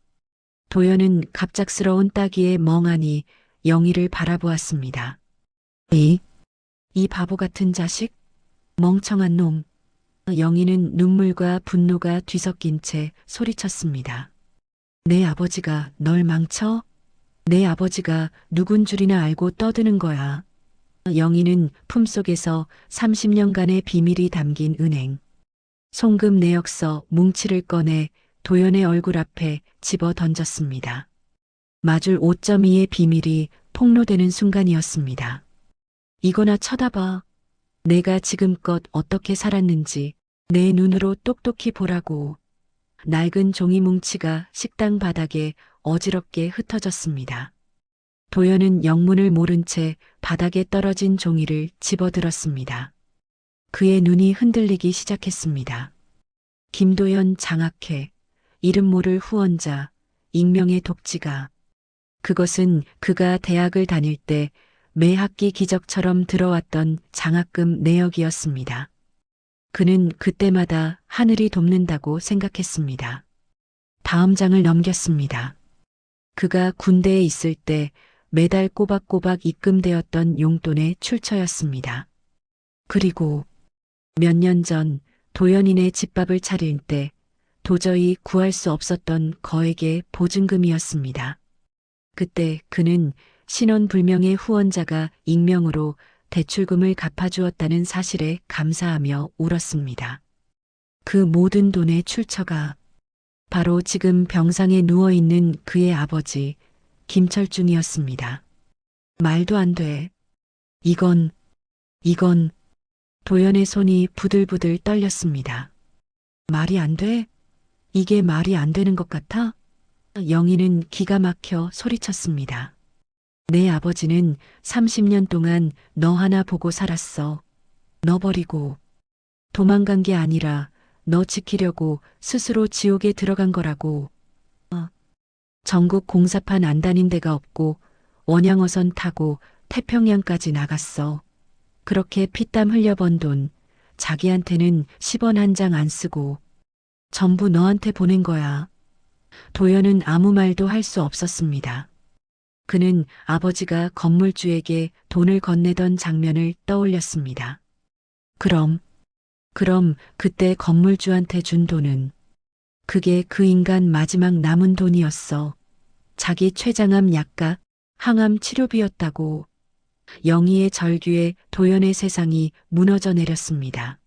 도연은 갑작스러운 따기에 멍하니 영희를 바라보았습니다. 이 바보 같은 자식? 멍청한 놈. 영희는 눈물과 분노가 뒤섞인 채 소리쳤습니다. 내 아버지가 널 망쳐? 내 아버지가 누군 줄이나 알고 떠드는 거야. 영희는 품속에서 30년간의 비밀이 담긴 은행, 송금 내역서 뭉치를 꺼내 도연의 얼굴 앞에 집어 던졌습니다. 마줄 5.2의 비밀이 폭로되는 순간이었습니다. 이거나 쳐다봐. 내가 지금껏 어떻게 살았는지 내 눈으로 똑똑히 보라고. 낡은 종이 뭉치가 식당 바닥에 어지럽게 흩어졌습니다. 도연은 영문을 모른 채 바닥에 떨어진 종이를 집어들었습니다. 그의 눈이 흔들리기 시작했습니다. 김도연 장학회, 이름 모를 후원자, 익명의 독지가. 그것은 그가 대학을 다닐 때 매 학기 기적처럼 들어왔던 장학금 내역이었습니다. 그는 그때마다 하늘이 돕는다고 생각했습니다. 다음 장을 넘겼습니다. 그가 군대에 있을 때 매달 꼬박꼬박 입금되었던 용돈의 출처였습니다. 그리고 몇 년 전 도연인의 집밥을 차릴 때 도저히 구할 수 없었던 거액의 보증금이었습니다. 그때 그는 신원불명의 후원자가 익명으로 대출금을 갚아주었다는 사실에 감사하며 울었습니다. 그 모든 돈의 출처가 바로 지금 병상에 누워있는 그의 아버지 김철중이었습니다. 말도 안 돼. 이건 도연의 손이 부들부들 떨렸습니다. 말이 안 돼? 이게 말이 안 되는 것 같아? 영희는 기가 막혀 소리쳤습니다. 내 아버지는 30년 동안 너 하나 보고 살았어. 너 버리고 도망간 게 아니라 너 지키려고 스스로 지옥에 들어간 거라고. 전국 공사판 안 다닌 데가 없고 원양어선 타고 태평양까지 나갔어. 그렇게 피땀 흘려 번 돈 자기한테는 10원 한 장 안 쓰고 전부 너한테 보낸 거야. 도연은 아무 말도 할 수 없었습니다. 그는 아버지가 건물주에게 돈을 건네던 장면을 떠올렸습니다. 그럼 그때 건물주한테 준 돈은 그게 그 인간 마지막 남은 돈이었어. 자기 췌장암 약값, 항암 치료비였다고. 영희의 절규에 도연의 세상이 무너져 내렸습니다.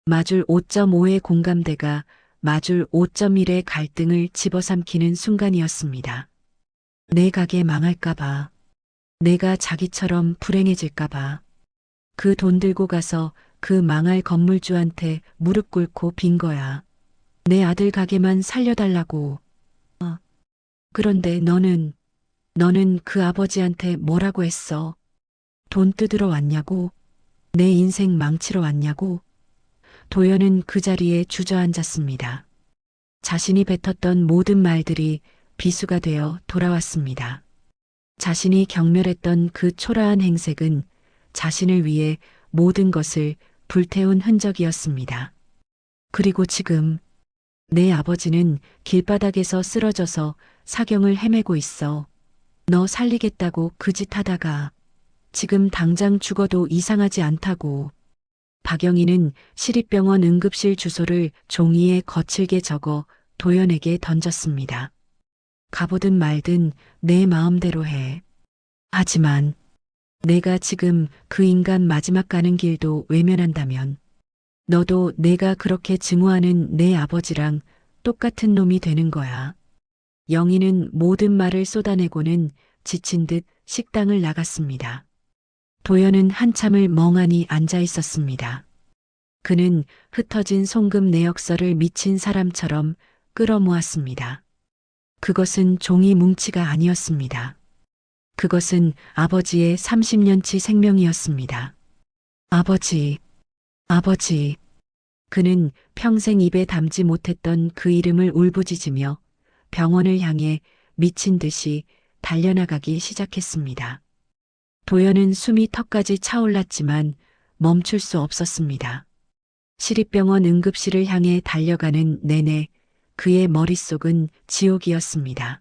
마줄 5.5의 공감대가 마줄 5.1의 갈등을 집어삼키는 순간이었습니다. 내 가게 망할까봐, 내가 자기처럼 불행해질까봐, 그 돈 들고 가서 그 망할 건물주한테 무릎 꿇고 빈 거야. 내 아들 가게만 살려달라고. 그런데 너는 그 아버지한테 뭐라고 했어? 돈 뜯으러 왔냐고? 내 인생 망치러 왔냐고? 도연은 그 자리에 주저앉았습니다. 자신이 뱉었던 모든 말들이 비수가 되어 돌아왔습니다. 자신이 경멸했던 그 초라한 행색은 자신을 위해 모든 것을 불태운 흔적이었습니다. 그리고 지금 내 아버지는 길바닥에서 쓰러져서 사경을 헤매고 있어. 너 살리겠다고 그 짓 하다가 지금 당장 죽어도 이상하지 않다고. 박영희는 시립병원 응급실 주소를 종이에 거칠게 적어 도연에게 던졌습니다. 가보든 말든 내 마음대로 해. 하지만 내가 지금 그 인간 마지막 가는 길도 외면한다면 너도 내가 그렇게 증오하는 내 아버지랑 똑같은 놈이 되는 거야. 영희는 모든 말을 쏟아내고는 지친 듯 식당을 나갔습니다. 도연은 한참을 멍하니 앉아 있었습니다. 그는 흩어진 송금 내역서를 미친 사람처럼 끌어모았습니다. 그것은 종이 뭉치가 아니었습니다. 그것은 아버지의 30년치 생명이었습니다. 아버지, 아버지. 그는 평생 입에 담지 못했던 그 이름을 울부짖으며 병원을 향해 미친 듯이 달려나가기 시작했습니다. 도연은 숨이 턱까지 차올랐지만 멈출 수 없었습니다. 시립병원 응급실을 향해 달려가는 내내 그의 머릿속은 지옥이었습니다.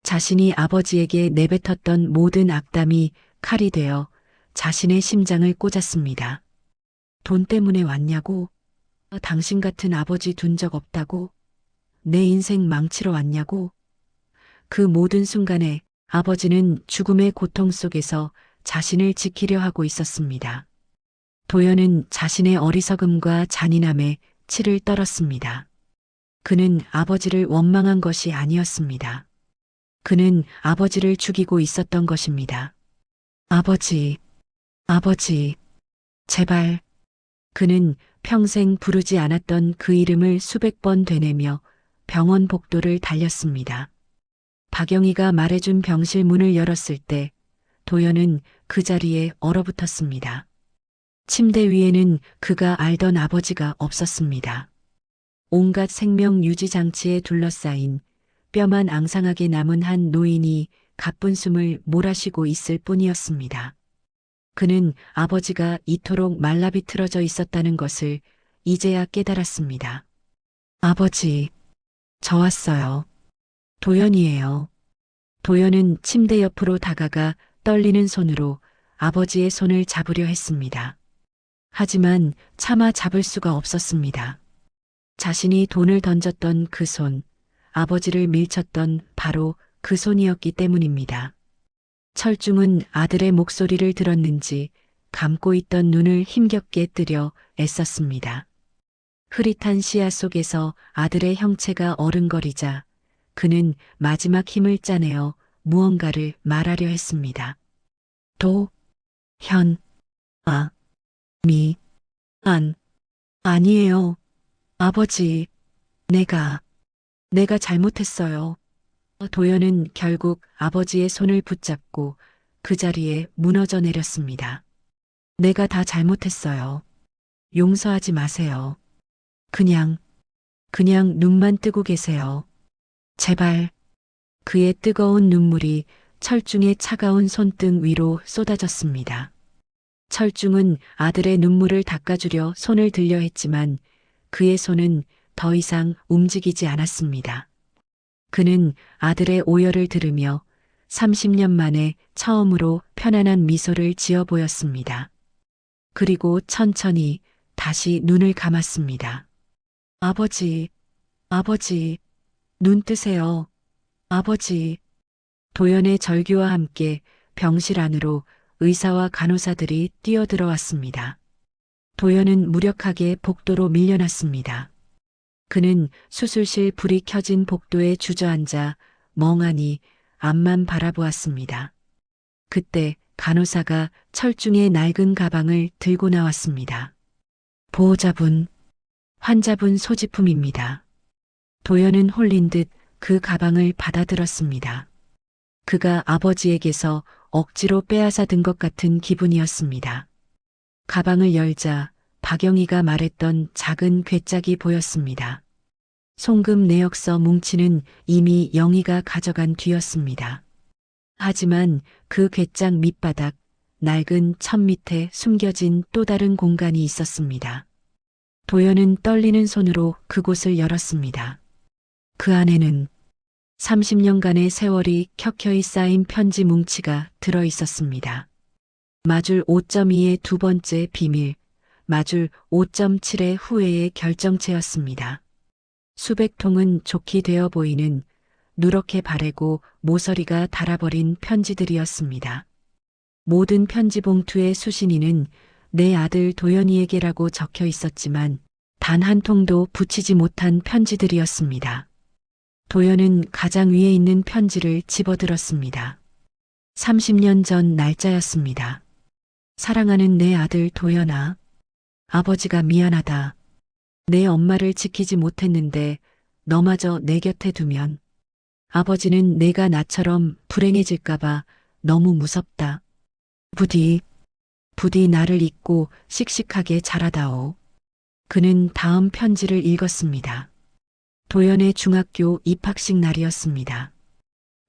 자신이 아버지에게 내뱉었던 모든 악담이 칼이 되어 자신의 심장을 꽂았습니다. 돈 때문에 왔냐고? 당신 같은 아버지 둔 적 없다고? 내 인생 망치러 왔냐고? 그 모든 순간에 아버지는 죽음의 고통 속에서 자신을 지키려 하고 있었습니다. 도연은 자신의 어리석음과 잔인함에 치를 떨었습니다. 그는 아버지를 원망한 것이 아니었습니다. 그는 아버지를 죽이고 있었던 것입니다. 아버지, 아버지, 제발. 그는 평생 부르지 않았던 그 이름을 수백 번 되뇌며 병원 복도를 달렸습니다. 박영희가 말해준 병실 문을 열었을 때 도연은 그 자리에 얼어붙었습니다. 침대 위에는 그가 알던 아버지가 없었습니다. 온갖 생명 유지 장치에 둘러싸인 뼈만 앙상하게 남은 한 노인이 가쁜 숨을 몰아쉬고 있을 뿐이었습니다. 그는 아버지가 이토록 말라비틀어져 있었다는 것을 이제야 깨달았습니다. 아버지, 저 왔어요. 도연이에요. 도연은 침대 옆으로 다가가 떨리는 손으로 아버지의 손을 잡으려 했습니다. 하지만 차마 잡을 수가 없었습니다. 자신이 돈을 던졌던 그 손, 아버지를 밀쳤던 바로 그 손이었기 때문입니다. 철중은 아들의 목소리를 들었는지 감고 있던 눈을 힘겹게 뜨려 애썼습니다. 흐릿한 시야 속에서 아들의 형체가 어른거리자 그는 마지막 힘을 짜내어 무언가를 말하려 했습니다. 도, 현, 아, 미, 안, 아니에요. 아버지, 내가 잘못했어요. 도연은 결국 아버지의 손을 붙잡고 그 자리에 무너져 내렸습니다. 내가 다 잘못했어요. 용서하지 마세요. 그냥 눈만 뜨고 계세요. 제발. 그의 뜨거운 눈물이 철중의 차가운 손등 위로 쏟아졌습니다. 철중은 아들의 눈물을 닦아주려 손을 들려 했지만 그의 손은 더 이상 움직이지 않았습니다. 그는 아들의 오열을 들으며 30년 만에 처음으로 편안한 미소를 지어 보였습니다. 그리고 천천히 다시 눈을 감았습니다. 아버지, 아버지, 눈 뜨세요. 아버지. 도연의 절규와 함께 병실 안으로 의사와 간호사들이 뛰어들어왔습니다. 도연은 무력하게 복도로 밀려났습니다. 그는 수술실 불이 켜진 복도에 주저앉아 멍하니 앞만 바라보았습니다. 그때 간호사가 철중의 낡은 가방을 들고 나왔습니다. 보호자분, 환자분 소지품입니다. 도연은 홀린 듯 그 가방을 받아들었습니다. 그가 아버지에게서 억지로 빼앗아 든 것 같은 기분이었습니다. 가방을 열자 박영희가 말했던 작은 괴짝이 보였습니다. 송금 내역서 뭉치는 이미 영희가 가져간 뒤였습니다. 하지만 그 괴짝 밑바닥 낡은 천 밑에 숨겨진 또 다른 공간이 있었습니다. 도연은 떨리는 손으로 그곳을 열었습니다. 그 안에는 30년간의 세월이 켜켜이 쌓인 편지 뭉치가 들어 있었습니다. 마줄 5.2의 두 번째 비밀, 마줄 5.7의 후회의 결정체였습니다. 수백 통은 좋게 되어 보이는 누렇게 바래고 모서리가 닳아버린 편지들이었습니다. 모든 편지 봉투의 수신인은 내 아들 도연이에게라고 적혀 있었지만 단 한 통도 붙이지 못한 편지들이었습니다. 도연은 가장 위에 있는 편지를 집어들었습니다. 30년 전 날짜였습니다. 사랑하는 내 아들 도연아. 아버지가 미안하다. 내 엄마를 지키지 못했는데 너마저 내 곁에 두면 아버지는 내가 나처럼 불행해질까봐 너무 무섭다. 부디 나를 잊고 씩씩하게 자라다오. 그는 다음 편지를 읽었습니다. 도연의 중학교 입학식 날이었습니다.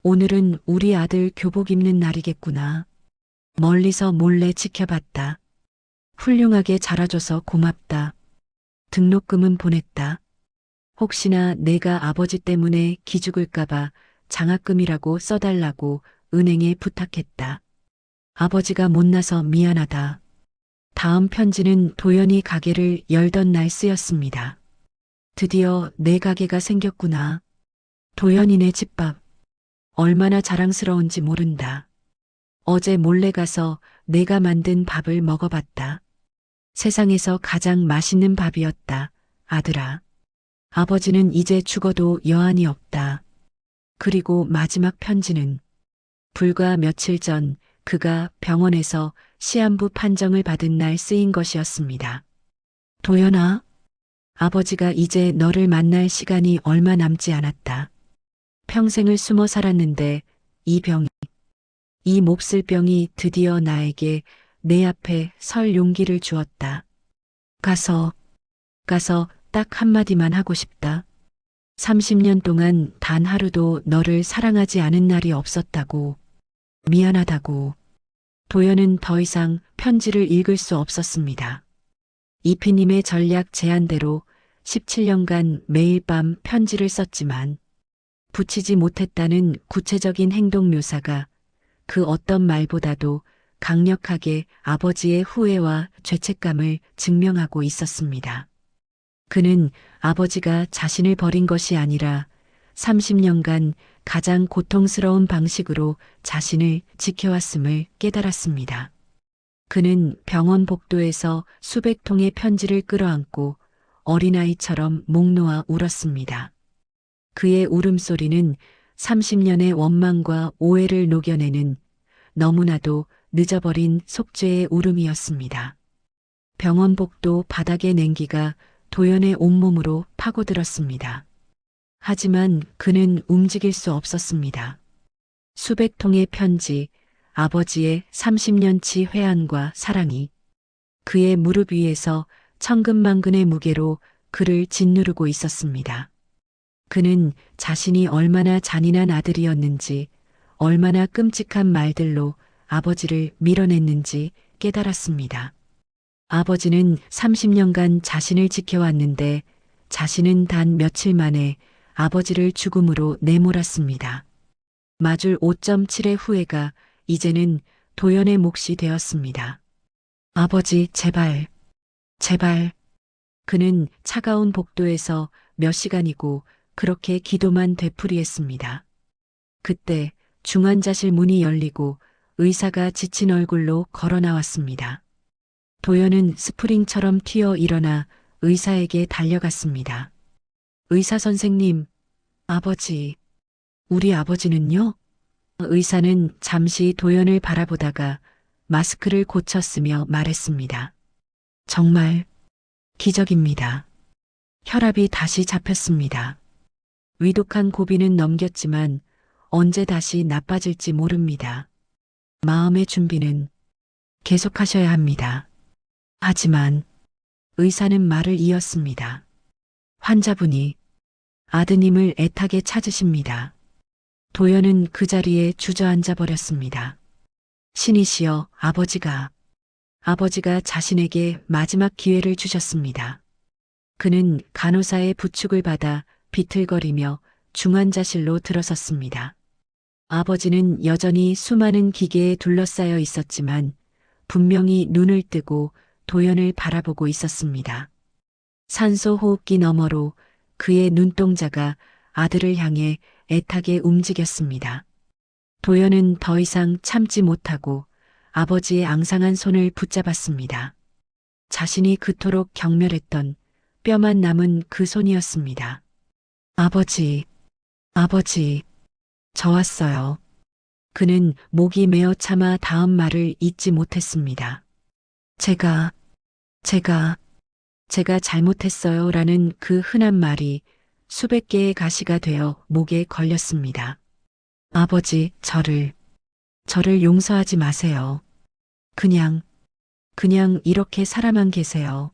오늘은 우리 아들 교복 입는 날이겠구나. 멀리서 몰래 지켜봤다. 훌륭하게 자라줘서 고맙다. 등록금은 보냈다. 혹시나 내가 아버지 때문에 기죽을까봐 장학금이라고 써달라고 은행에 부탁했다. 아버지가 못나서 미안하다. 다음 편지는 도연이 가게를 열던 날 쓰였습니다. 드디어 내 가게가 생겼구나. 도연이네 집밥. 얼마나 자랑스러운지 모른다. 어제 몰래 가서 내가 만든 밥을 먹어봤다. 세상에서 가장 맛있는 밥이었다. 아들아. 아버지는 이제 죽어도 여한이 없다. 그리고 마지막 편지는 불과 며칠 전 그가 병원에서 시한부 판정을 받은 날 쓰인 것이었습니다. 도연아, 아버지가 이제 너를 만날 시간이 얼마 남지 않았다. 평생을 숨어 살았는데 이 몹쓸 병이 드디어 나에게 내 앞에 설 용기를 주었다. 가서 딱 한마디만 하고 싶다. 30년 동안 단 하루도 너를 사랑하지 않은 날이 없었다고. 미안하다고. 도연은 더 이상 편지를 읽을 수 없었습니다. 이피님의 전략 제안대로 17년간 매일 밤 편지를 썼지만 붙이지 못했다는 구체적인 행동 묘사가 그 어떤 말보다도 강력하게 아버지의 후회와 죄책감을 증명하고 있었습니다. 그는 아버지가 자신을 버린 것이 아니라 30년간 가장 고통스러운 방식으로 자신을 지켜왔음을 깨달았습니다. 그는 병원 복도에서 수백 통의 편지를 끌어안고 어린아이처럼 목 놓아 울었습니다. 그의 울음소리는 30년의 원망과 오해를 녹여내는 너무나도 늦어버린 속죄의 울음이었습니다. 병원 복도 바닥의 냉기가 도연의 온몸으로 파고들었습니다. 하지만 그는 움직일 수 없었습니다. 수백 통의 편지, 아버지의 30년치 회한과 사랑이 그의 무릎 위에서 천근만근의 무게로 그를 짓누르고 있었습니다. 그는 자신이 얼마나 잔인한 아들이었는지, 얼마나 끔찍한 말들로 아버지를 밀어냈는지 깨달았습니다. 아버지는 30년간 자신을 지켜왔는데 자신은 단 며칠 만에 아버지를 죽음으로 내몰았습니다. 맞을 5.7의 후회가 이제는 도연의 몫이 되었습니다. 아버지, 제발, 제발. 그는 차가운 복도에서 몇 시간이고 그렇게 기도만 되풀이했습니다. 그때 중환자실 문이 열리고 의사가 지친 얼굴로 걸어 나왔습니다. 도연은 스프링처럼 튀어 일어나 의사에게 달려갔습니다. 의사 선생님, 아버지, 우리 아버지는요? 의사는 잠시 도연을 바라보다가 마스크를 고쳤으며 말했습니다. 정말 기적입니다. 혈압이 다시 잡혔습니다. 위독한 고비는 넘겼지만 언제 다시 나빠질지 모릅니다. 마음의 준비는 계속하셔야 합니다. 하지만 의사는 말을 이었습니다. 환자분이 아드님을 애타게 찾으십니다. 도연은 그 자리에 주저앉아 버렸습니다. 신이시여, 아버지가 자신에게 마지막 기회를 주셨습니다. 그는 간호사의 부축을 받아 비틀거리며 중환자실로 들어섰습니다. 아버지는 여전히 수많은 기계에 둘러싸여 있었지만 분명히 눈을 뜨고 도연을 바라보고 있었습니다. 산소 호흡기 너머로 그의 눈동자가 아들을 향해 애타게 움직였습니다. 도연은 더 이상 참지 못하고 아버지의 앙상한 손을 붙잡았습니다. 자신이 그토록 경멸했던 뼈만 남은 그 손이었습니다. 아버지, 아버지, 저 왔어요. 그는 목이 메어 차마 다음 말을 잇지 못했습니다. 제가 잘못했어요 라는 그 흔한 말이 수백 개의 가시가 되어 목에 걸렸습니다. 아버지, 저를 용서하지 마세요. 그냥 이렇게 살아만 계세요.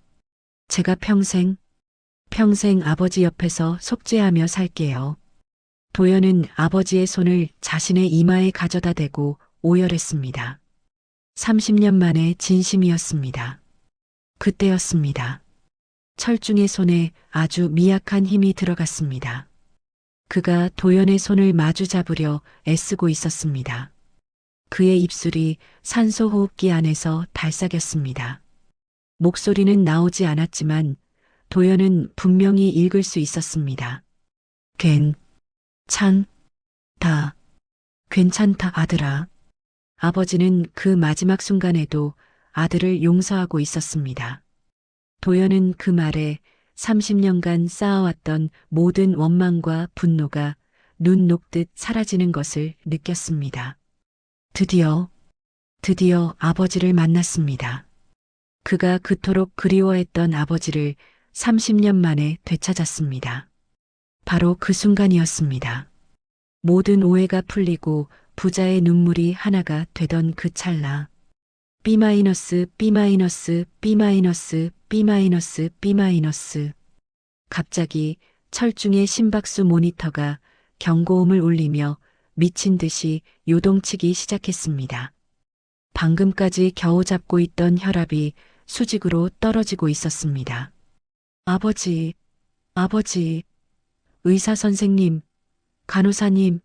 제가 평생 아버지 옆에서 속죄하며 살게요. 도연은 아버지의 손을 자신의 이마에 가져다 대고 오열했습니다. 30년 만의 진심이었습니다. 그때였습니다. 철중의 손에 아주 미약한 힘이 들어갔습니다. 그가 도연의 손을 마주 잡으려 애쓰고 있었습니다. 그의 입술이 산소 호흡기 안에서 달싹였습니다. 목소리는 나오지 않았지만 도연은 분명히 읽을 수 있었습니다. 괜찮다 아들아. 아버지는 그 마지막 순간에도 아들을 용서하고 있었습니다. 도연은 그 말에 30년간 쌓아왔던 모든 원망과 분노가 눈 녹듯 사라지는 것을 느꼈습니다. 드디어 아버지를 만났습니다. 그가 그토록 그리워했던 아버지를 30년 만에 되찾았습니다. 바로 그 순간이었습니다. 모든 오해가 풀리고 부자의 눈물이 하나가 되던 그 찰나. B-, B-. 갑자기 철중의 심박수 모니터가 경고음을 울리며 미친 듯이 요동치기 시작했습니다. 방금까지 겨우 잡고 있던 혈압이 수직으로 떨어지고 있었습니다. 아버지, 의사 선생님, 간호사님.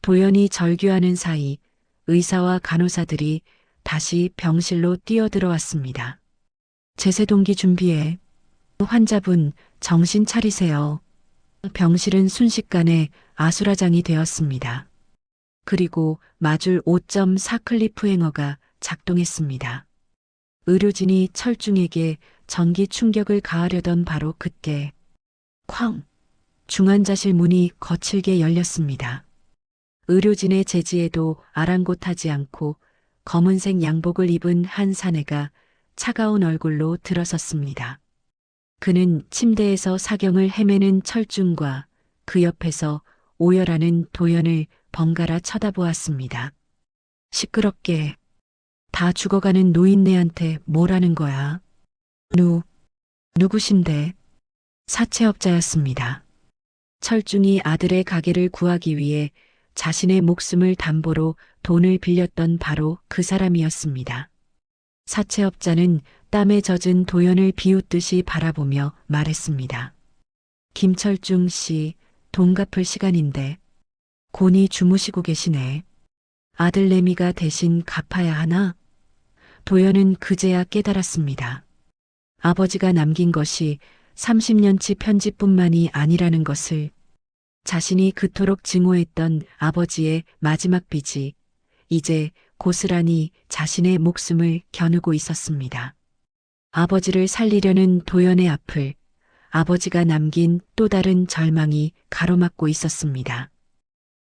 도연이 절규하는 사이 의사와 간호사들이 다시 병실로 뛰어들어왔습니다. 제세동기 준비해. 환자분, 정신 차리세요. 병실은 순식간에 아수라장이 되었습니다. 그리고 맞을 5.4 클리프 행어가 작동했습니다. 의료진이 철중에게 전기 충격을 가하려던 바로 그때 쾅! 중환자실 문이 거칠게 열렸습니다. 의료진의 제지에도 아랑곳하지 않고 검은색 양복을 입은 한 사내가 차가운 얼굴로 들어섰습니다. 그는 침대에서 사경을 헤매는 철중과 그 옆에서 오열하는 도연을 번갈아 쳐다보았습니다. 시끄럽게. 다 죽어가는 노인네한테 뭐라는 거야? 누구신데? 사채업자였습니다. 철중이 아들의 가게를 구하기 위해 자신의 목숨을 담보로 돈을 빌렸던 바로 그 사람이었습니다. 사채업자는 땀에 젖은 도연을 비웃듯이 바라보며 말했습니다. 김철중 씨, 돈 갚을 시간인데 곤히 주무시고 계시네. 아들 내미가 대신 갚아야 하나? 도연은 그제야 깨달았습니다. 아버지가 남긴 것이 30년치 편지뿐만이 아니라는 것을. 자신이 그토록 증오했던 아버지의 마지막 빚이 이제 고스란히 자신의 목숨을 겨누고 있었습니다. 아버지를 살리려는 도연의 앞을 아버지가 남긴 또 다른 절망이 가로막고 있었습니다.